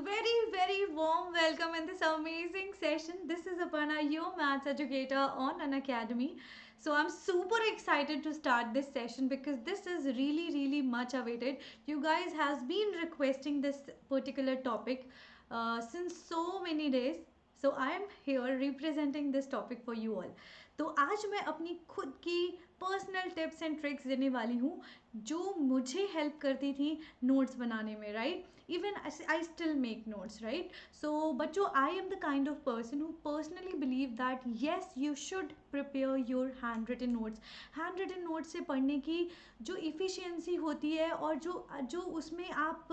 very warm welcome in this amazing session. This is Aparna, your maths educator on an academy. So I'm super excited to start this session because this is really much awaited. You guys has been requesting this particular topic since so many days. So I am here representing this topic for you all. तो आज मैं अपनी खुद की personal tips and tricks देने वाली हूँ जो मुझे हेल्प करती थी नोट्स बनाने में, right? Even I still make notes, right? So बच्चों, I am the kind of person who personally believe that yes you should prepare your hand written notes. Hand written notes से पढ़ने की जो efficiency होती है और जो उसमें आप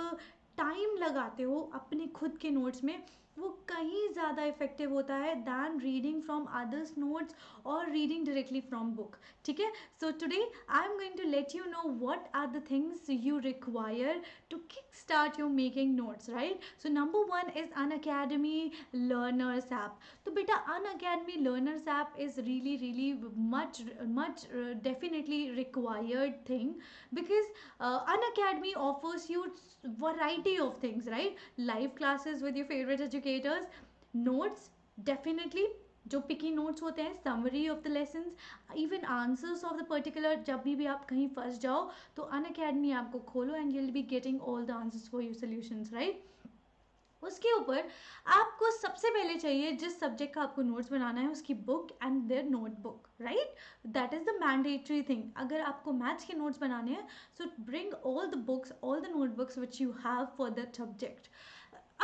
टाइम लगाते हो अपने खुद के नोट्स में, वो कहीं ज़्यादा इफेक्टिव होता है than reading from others notes और रीडिंग डायरेक्टली फ्रॉम बुक. ठीक है? So today I am going to let you know what are the things you require to kick start your making notes, right? So number one is Unacademy Learners app. तो बेटा Unacademy Learners app is really much definitely required thing because Unacademy offers you variety of things, right? Live classes with your favorite educators, notes definitely जो पिकी notes होते हैं, summary of the lessons, even answers of the particular. जब भी आप कहीं फंस जाओ तो अनअकैडमी ऐप को खोलो and you will be getting all the answers for your solutions, right? उसके ऊपर आपको सबसे पहले चाहिए जिस सब्जेक्ट का आपको नोट्स बनाना है उसकी book and their notebook, right? That is the mandatory thing. अगर आपको मैथ्स के नोट्स बनाने हैं so bring all the books, all the notebooks which you have for that subject.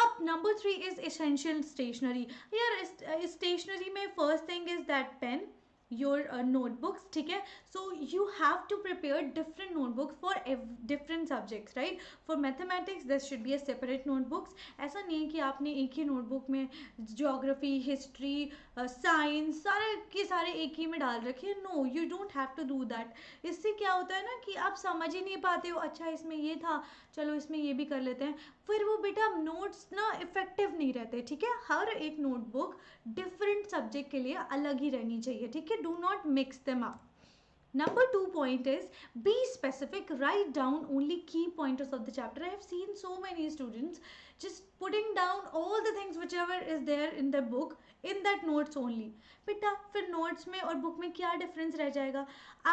अब नंबर 3 इज एसेंशियल स्टेशनरी. यार स्टेशनरी में first thing is that pen, your notebooks. ठीक है? So you have to prepare different notebooks for different subjects, right? For mathematics there should be a separate notebooks. ऐसा नहीं है कि आपने एक ही नोटबुक में geography, history, science सारे के सारे एक ही में डाल रखे. No, you don't have to do that. इससे क्या होता है ना कि आप समझ ही नहीं पाते हो, अच्छा इसमें ये था, चलो इसमें ये भी कर लेते हैं. फिर वो बेटा नोट्स ना इफेक्टिव नहीं रहते. ठीक है? हर एक नोटबुक डिफरेंट सब्जेक्ट के लिए अलग ही रहनी चाहिए. ठीक है? Do not mix them up. Number 2 point is be specific. Write down only key pointers of the chapter. I have seen so many students just putting down all the things whichever is there in the book in that notes only. बेटा फिर notes में और book में क्या difference रह जाएगा?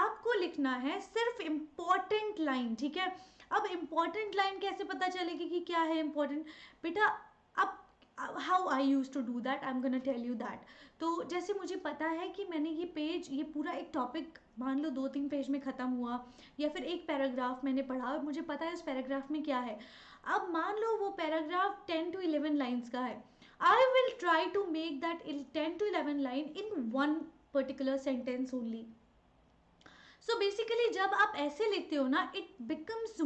आपको लिखना है सिर्फ इम्पॉर्टेंट लाइन. ठीक है? अब इम्पॉर्टेंट लाइन कैसे पता चलेगी कि क्या है इम्पॉर्टेंट? बेटा अब how I used to do that, I'm gonna tell you that. तो जैसे मुझे पता है कि मैंने ये पूरा एक टॉपिक मान लो 2-3 पेज में ख़त्म हुआ या फिर एक पैराग्राफ मैंने पढ़ा और मुझे पता है उस पैराग्राफ में क्या है. अब मान लो वो पैराग्राफ 10 to 11 लाइन्स का है. I will try to make that 10 to 11 line in one particular sentence only. So basically जब आप ऐसे लिखते हो ना, it becomes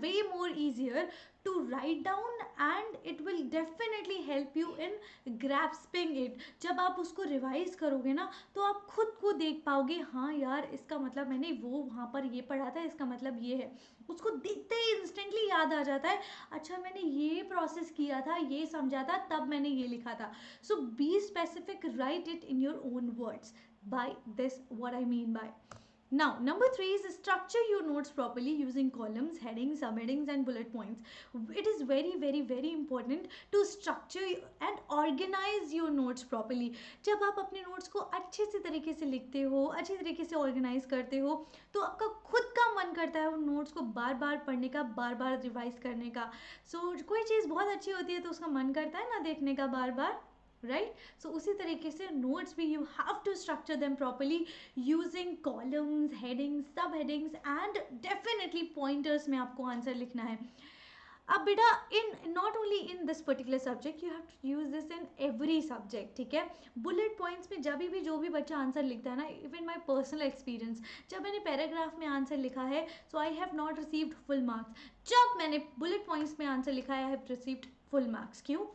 way more easier to write down and it will definitely help you in grasping it. जब आप उसको revise करोगे ना तो आप खुद को देख पाओगे, हाँ यार इसका मतलब मैंने वो वहाँ पर ये पढ़ा था, इसका मतलब ये है. उसको देखते ही इंस्टेंटली याद आ जाता है, अच्छा मैंने ये प्रोसेस किया था, ये समझा था, तब मैंने ये लिखा था. So be specific, write it in your own words. By this what I mean by. Now, number 3 is structure your notes properly using columns, headings, subheadings and bullet points. It is very important to structure and organize your notes properly. जब आप अपने notes को अच्छे से तरीके से लिखते हो, अच्छे तरीके से organize करते हो, तो आपका खुद का मन करता है उन notes को बार बार पढ़ने का, बार बार रिवाइज करने का. कोई चीज़ बहुत अच्छी होती है तो उसका मन करता है ना देखने का बार बार, राइट? सो उसी तरीके से नोट्स भी you have to structure them properly using columns, headings, sub headings and definitely pointers में आपको आंसर लिखना है. अब बेटा in not only in this particular subject, you have to use this in every subject. ठीक है? Bullet points में जब भी जो भी बच्चा आंसर लिखता है ना, इवन माई पर्सनल एक्सपीरियंस, जब मैंने पैराग्राफ में आंसर लिखा है so I have not received full marks. जब मैंने बुलेट पॉइंट्स में आंसर लिखा है I have received full marks. क्यों?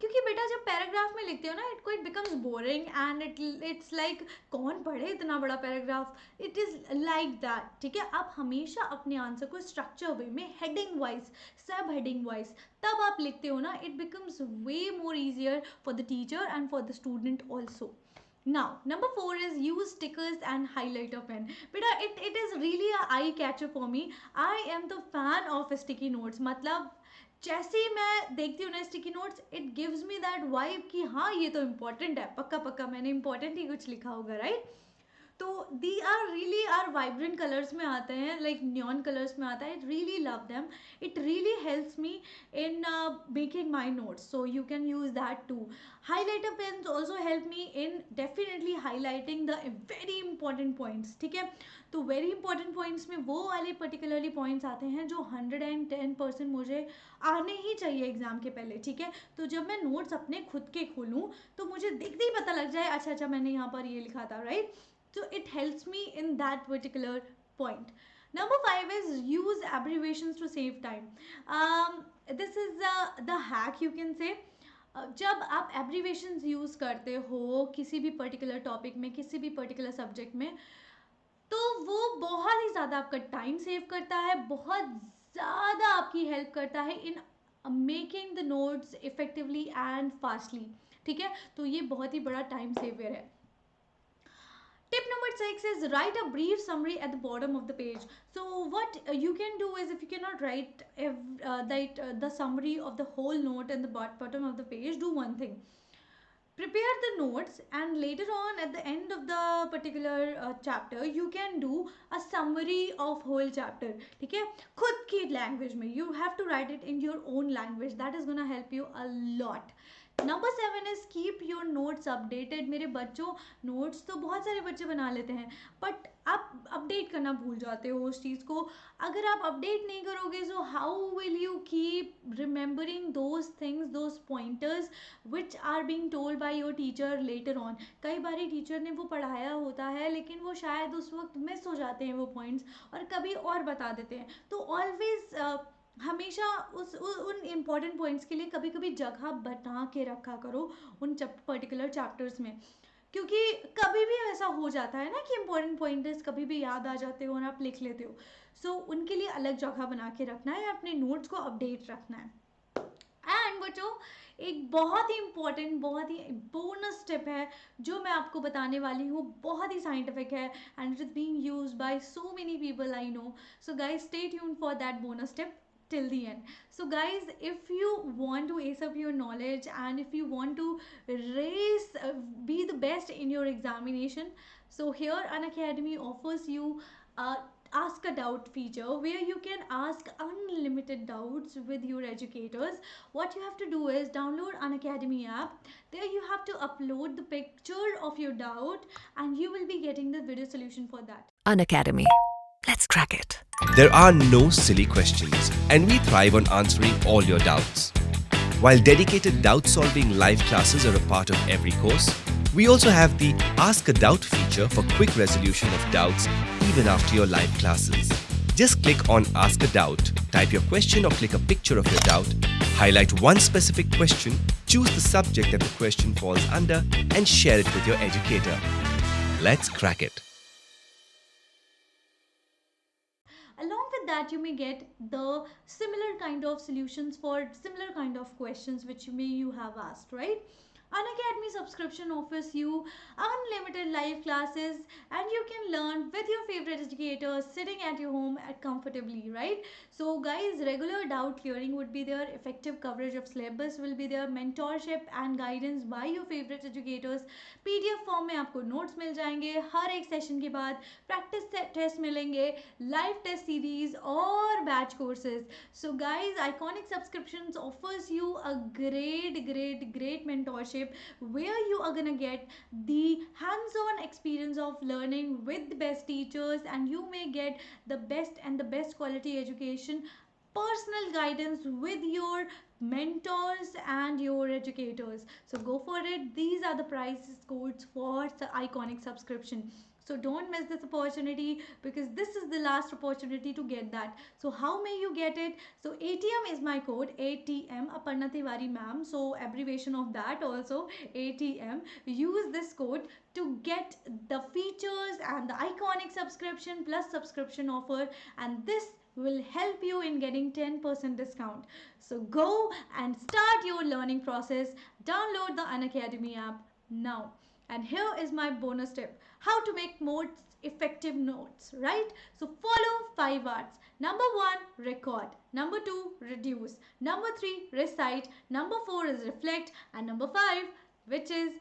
क्योंकि बेटा जब पैराग्राफ में लिखते हो ना it becomes boring and it's like कौन पढ़े इतना बड़ा paragraph. It is like that. ठीक है? आप हमेशा अपने आंसर को स्ट्रक्चर वे में हेडिंग वाइज, सब हेडिंग वाइज तब आप लिखते हो ना, it becomes way more easier for the teacher and for the student also. Now, number 4 is use stickers and highlighter pen. Beta, it is really a eye catcher for me. I am the fan of sticky notes. मतलब जैसे ही मैं देखती हूँ ना sticky notes, it gives me that vibe कि हाँ ये तो इम्पोर्टेंट है, पक्का पक्का मैंने इम्पोर्टेंट ही कुछ लिखा होगा, राइट? तो they are really are vibrant colours में आते हैं, लाइक न्योन कलर्स में आता है, it really love them, it really helps me in making my notes, so you can use that too. Highlighter pens also help me in definitely highlighting the very important points, ठीक है? तो very important points में वो वाले particularly points आते हैं जो 110% मुझे आने ही चाहिए एग्जाम के पहले, ठीक है? तो जब मैं नोट्स अपने खुद के खोलूँ तो मुझे देखते ही पता लग जाए, अच्छा अच्छा मैंने यहाँ पर ये लिखा था, right? So it helps me in that particular point. Number 5 is use abbreviations to save time. This is the hack you can say. जब आप एब्रीवेशंस यूज़ करते हो किसी भी पर्टिकुलर टॉपिक में, किसी भी पर्टिकुलर सब्जेक्ट में, तो वो बहुत ही ज़्यादा आपका टाइम सेव करता है, बहुत ज़्यादा आपकी हेल्प करता है in making the notes effectively and fastly, ठीक है? तो ये बहुत ही बड़ा टाइम सेवियर है. Tip number 6 is write a brief summary at the bottom of the page. So what you can do is, if you cannot write the summary of the whole note in the bottom of the page, do one thing. Prepare the notes, and later on at the end of the particular chapter you can do a summary of whole chapter, ठीक है? खुद की language में, you have to write it in your own language, that is gonna help you a lot. Number 7 is keep your notes updated. मेरे बच्चों, notes तो बहुत सारे बच्चे बना लेते हैं, बट आप अपडेट करना भूल जाते हो उस चीज़ को. अगर आप अपडेट नहीं करोगे, so how will you keep remembering those things, those pointers which are being told by your teacher later on. कई बार टीचर ने वो पढ़ाया होता है लेकिन वो शायद उस वक्त मिस हो जाते हैं वो पॉइंट्स, और कभी और बता देते हैं. तो ऑलवेज हमेशा उन इम्पॉर्टेंट पॉइंट्स के लिए कभी कभी जगह बना के रखा करो उन पर्टिकुलर चैप्टर्स में, क्योंकि कभी भी ऐसा हो जाता है ना कि इम्पोर्टेंट पॉइंट्स कभी भी याद आ जाते हो और आप लिख लेते हो. सो उनके लिए अलग जगह बना के रखना है, अपने नोट्स को अपडेट रखना है. एंड बच्चों, एक बहुत ही इंपॉर्टेंट, बहुत ही बोनस टिप है जो मैं आपको बताने वाली हूँ, बहुत ही साइंटिफिक है and it is being used by so many people I know. So guys, stay tuned for that bonus tip till the end. So guys, if you want to ace up your knowledge and if you want to raise be the best in your examination, so here Unacademy offers you a ask a doubt feature where you can ask unlimited doubts with your educators. What you have to do is download Unacademy app. There you have to upload the picture of your doubt and you will be getting the video solution for that. Unacademy. Let's crack it. There are no silly questions, and we thrive on answering all your doubts. While dedicated doubt-solving live classes are a part of every course, we also have the Ask a Doubt feature for quick resolution of doubts even after your live classes. Just click on Ask a Doubt, type your question or click a picture of your doubt, highlight one specific question, choose the subject that the question falls under, and share it with your educator. Let's crack it. Along with that, you may get the similar kind of solutions for similar kind of questions which you have asked, right? Unacademy subscription offers you unlimited live classes and you can learn with your favorite educators sitting at your home at comfortably, right? So guys, regular doubt clearing would be there, effective coverage of syllabus will be there, mentorship and guidance by your favorite educators, PDF form में आपको notes मिल जाएंगे हर एक session के बाद, practice test मिलेंगे, live test series और batch courses. So guys, iconic subscriptions offers you a great mentorship where you are gonna get the hands-on experience of learning with the best teachers and you may get the best quality education, personal guidance with your mentors and your educators. So go for it. These are the price codes for the iconic subscription. So don't miss this opportunity because this is the last opportunity to get that. So how may you get it? So ATM is my code, ATM, Aparna Tiwari ma'am. So abbreviation of that also, ATM. Use this code to get the features and the iconic subscription plus subscription offer, and this will help you in getting 10% discount. So go and start your learning process. Download the Unacademy app now. And here is my bonus tip. how to make notes effective notes, right? So follow 5 R's. Number 1, record. Number 2, reduce. Number 3, recite. Number 4 is reflect. And number 5, which is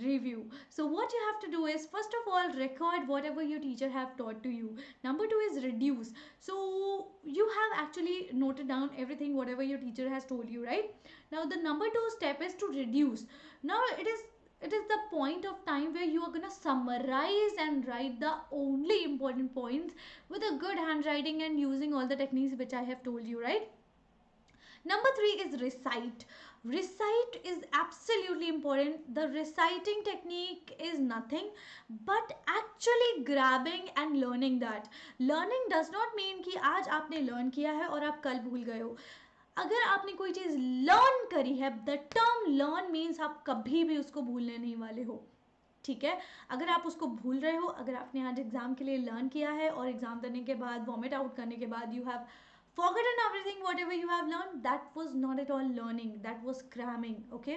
review. So what you have to do is, first of all, record whatever your teacher have taught to you. Number 2 is reduce. So you have actually noted down everything whatever your teacher has told you, right? Now the number 2 step is to reduce. Now it is the point of time where you are going to summarize and write the only important points with a good handwriting and using all the techniques which I have told you, right? Number 3 is recite. Recite is absolutely important. The reciting technique is nothing but actually grabbing and learning that. Learning does not mean कि आज आपने learn किया है और आप कल भूल गए हो. अगर आपने कोई चीज़ लर्न करी है, द टर्म लर्न मीन्स आप कभी भी उसको भूलने नहीं वाले हो, ठीक है? अगर आप उसको भूल रहे हो, अगर आपने आज एग्जाम के लिए लर्न किया है और एग्जाम देने के बाद वॉमिट आउट करने के बाद you have forgotten everything whatever you have learned, that was not at all learning, that was cramming. Okay,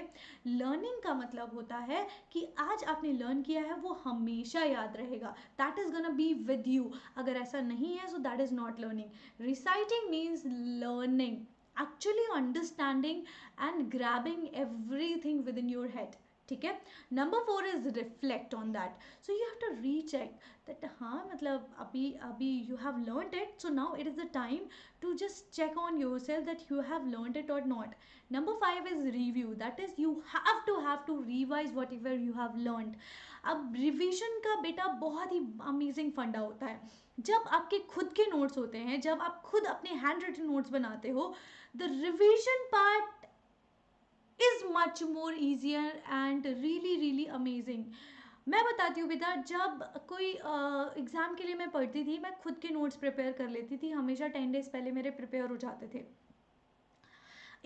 learning का मतलब होता है कि आज आपने learn किया है वो हमेशा याद रहेगा, that is gonna be with you. अगर ऐसा नहीं है so that is not learning. Reciting means learning, actually understanding and grabbing everything within your head, ठीक है? Number 4 is reflect on that. So you have to recheck that हाँ मतलब अभी you have learned it, so now it is the time to just check on yourself that you have learned it or not. Number 5 is review. That is, you have to revise whatever you have learned. अब revision का बेटा बहुत ही amazing फंडा होता है. जब आपके खुद के नोट्स होते हैं, जब आप खुद अपने हैंड रिटन नोट्स बनाते हो, the revision part is much more easier and really really amazing. मैं बताती हूँ बेटा, जब कोई एग्ज़ाम के लिए मैं पढ़ती थी, मैं खुद के नोट्स प्रिपेयर कर लेती थी, हमेशा 10 डेज़ पहले मेरे प्रिपेयर हो जाते थे.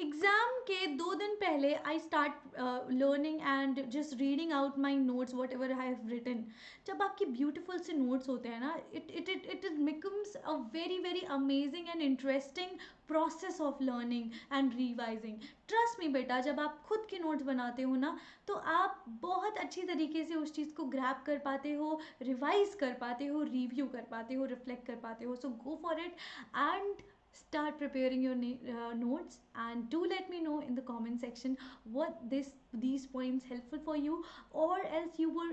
एग्ज़ाम के 2 दिन पहले I start learning and just reading out my notes whatever I have written. जब आपके ब्यूटिफुल से नोट्स होते हैं ना, it becomes a very very amazing and interesting process of learning and revising. Trust me बेटा, जब आप खुद के नोट्स बनाते हो ना, तो आप बहुत अच्छी तरीके से उस चीज़ को ग्रैब कर पाते हो, रिवाइज कर पाते हो, रिव्यू कर पाते हो, रिफ्लेक्ट कर पाते हो. So go for it and start preparing your notes, and do let me know in the comment section what these points helpful for you, or else you were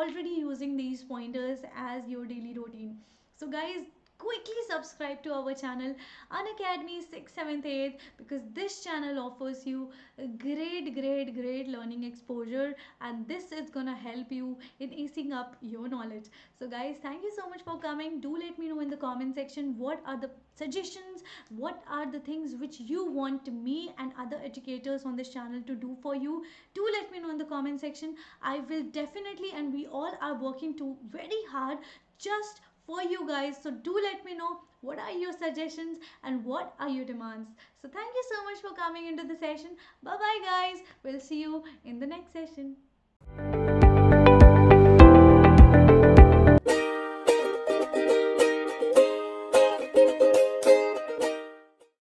already using these pointers as your daily routine. So guys, quickly subscribe to our channel Unacademy 6th 7th 8th, because this channel offers you a great learning exposure, and this is gonna help you in acing up your knowledge. So guys, thank you so much for coming. Do let me know in the comment section what are the suggestions, what are the things which you want me and other educators on this channel to do for you. Do let me know in the comment section. I will definitely, and we all are working to very hard just for you guys. So do let me know what are your suggestions and what are your demands. So thank you so much for coming into the session. Bye bye guys, we'll see you in the next session.